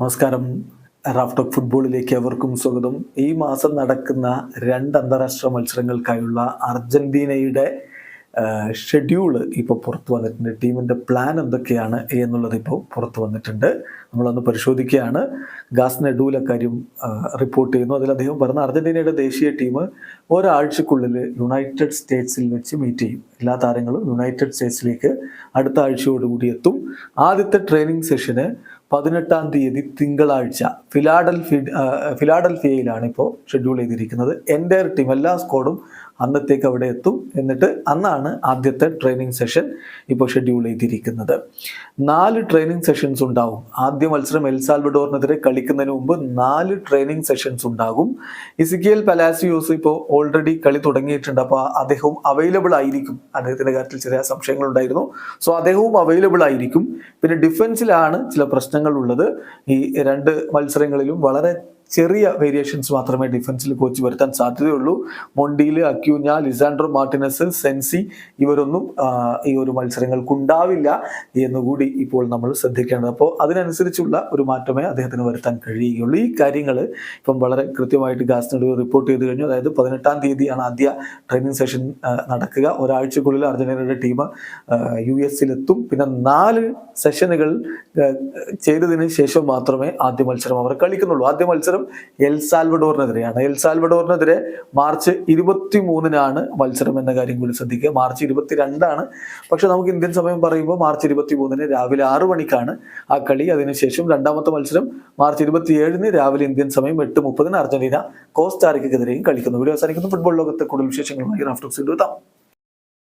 നമസ്കാരം. റാഫ്റ്റോക്ക് ഫുട്ബോളിലേക്ക് അവർക്കും സ്വാഗതം. ഈ മാസം നടക്കുന്ന 2 അന്താരാഷ്ട്ര മത്സരങ്ങൾക്കായുള്ള അർജന്റീനയുടെ ഷെഡ്യൂള് ഇപ്പോൾ പുറത്തു വന്നിട്ടുണ്ട്. ടീമിൻ്റെ പ്ലാൻ എന്തൊക്കെയാണ് എന്നുള്ളത് ഇപ്പോൾ പുറത്തു വന്നിട്ടുണ്ട്. നമ്മളൊന്ന് പരിശോധിക്കുകയാണ്. ഗാസ് നെഡൂൽ അക്കാര്യം റിപ്പോർട്ട് ചെയ്യുന്നു. അതിൽ അദ്ദേഹം പറഞ്ഞ അർജന്റീനയുടെ ദേശീയ ടീം ഒരാഴ്ചക്കുള്ളിൽ യുണൈറ്റഡ് സ്റ്റേറ്റ്സിൽ വെച്ച് മീറ്റ് ചെയ്യും. എല്ലാ താരങ്ങളും യുണൈറ്റഡ് സ്റ്റേറ്റ്സിലേക്ക് അടുത്ത ആഴ്ചയോടുകൂടി എത്തും. ആദ്യത്തെ ട്രെയിനിങ് സെഷന് 18-ാം തീയതി തിങ്കളാഴ്ച ഫിലാഡൽഫിയയിലാണ് ഇപ്പോൾ ഷെഡ്യൂൾ ചെയ്തിരിക്കുന്നത്. എൻ്റയർ ടീം, എല്ലാ സ്ക്വാഡും അന്നത്തേക്ക് അവിടെ എത്തും. എന്നിട്ട് അന്നാണ് ആദ്യത്തെ ട്രെയിനിങ് സെഷൻ ഇപ്പോൾ ഷെഡ്യൂൾ ചെയ്തിരിക്കുന്നത്. 4 ട്രെയിനിങ് സെഷൻസ് ഉണ്ടാവും. ആദ്യ മത്സരം എൽ സാൽവഡോറിനെതിരെ കളിക്കുന്നതിന് മുമ്പ് 4 ട്രെയിനിങ് സെഷൻസ് ഉണ്ടാകും. ഇസിക്കിയൽ പലാസിയോസ് ഇപ്പോൾ ഓൾറെഡി കളി തുടങ്ങിയിട്ടുണ്ട്. അപ്പോൾ അദ്ദേഹവും അവൈലബിൾ ആയിരിക്കും. അദ്ദേഹത്തിൻ്റെ കാര്യത്തിൽ ചെറിയ സംശയങ്ങളുണ്ടായിരുന്നു. സോ അദ്ദേഹവും അവൈലബിൾ ആയിരിക്കും. പിന്നെ ഡിഫൻസിലാണ് ചില പ്രശ്നങ്ങൾ ഉള്ളത്. ഈ 2 മത്സരങ്ങളിലും വളരെ ചെറിയ വേരിയേഷൻസ് മാത്രമേ ഡിഫൻസിൽ കോച്ച് വരുത്താൻ സാധ്യതയുള്ളൂ. മൊണ്ടിയിൽ, അക്യൂഞ്ഞ, ലിസാൻഡ്രോ മാർട്ടിനസ്, സെൻസി ഇവരൊന്നും ഈ ഒരു മത്സരങ്ങൾക്കുണ്ടാവില്ല എന്നുകൂടി ഇപ്പോൾ നമ്മൾ ശ്രദ്ധിക്കേണ്ടത്. അപ്പോൾ അതിനനുസരിച്ചുള്ള ഒരു മാറ്റമേ അദ്ദേഹത്തിന് വരുത്താൻ കഴിയുകയുള്ളൂ. ഈ കാര്യങ്ങൾ ഇപ്പം വളരെ കൃത്യമായിട്ട് ഗാസ് നെഡൂൽ റിപ്പോർട്ട് ചെയ്ത് കഴിഞ്ഞു. അതായത് 18-ാം തീയതിയാണ് ആദ്യ ട്രെയിനിങ് സെഷൻ നടക്കുക. ഒരാഴ്ചക്കുള്ളിൽ അർജന്റീനയുടെ ടീം US-ലെത്തും. പിന്നെ 4 സെഷനുകൾ ചെയ്തതിന് ശേഷം മാത്രമേ ആദ്യ മത്സരം അവർ കളിക്കുന്നുള്ളൂ. ആദ്യ മത്സരം എൽ സാൽവഡോറിനെതിരെയാണ്. എൽ സാൽവഡോറിനെതിരെ മാർച്ച് 23-നാണ് മത്സരം എന്ന കാര്യം കൂടി ശ്രദ്ധിക്കുക. മാർച്ച് 22-ആണ്. പക്ഷെ നമുക്ക് ഇന്ത്യൻ സമയം പറയുമ്പോൾ മാർച്ച് 23-ന് രാവിലെ 6 മണിക്കാണ് ആ കളി. അതിനുശേഷം രണ്ടാമത്തെ മത്സരം മാർച്ച് 27-ന് രാവിലെ ഇന്ത്യൻ സമയം 8:30-ന് അർജന്റീന കോസ്റ്റാറിക്കെതിരെയും കളിക്കുന്നു. വീഡിയോ അവസാനിക്കുന്നു. ഫുട്ബോൾ ലോകത്തെ കൂടുതൽ വിശേഷങ്ങളുമായി റാഫ്റ്റോക്സ് എത്താം.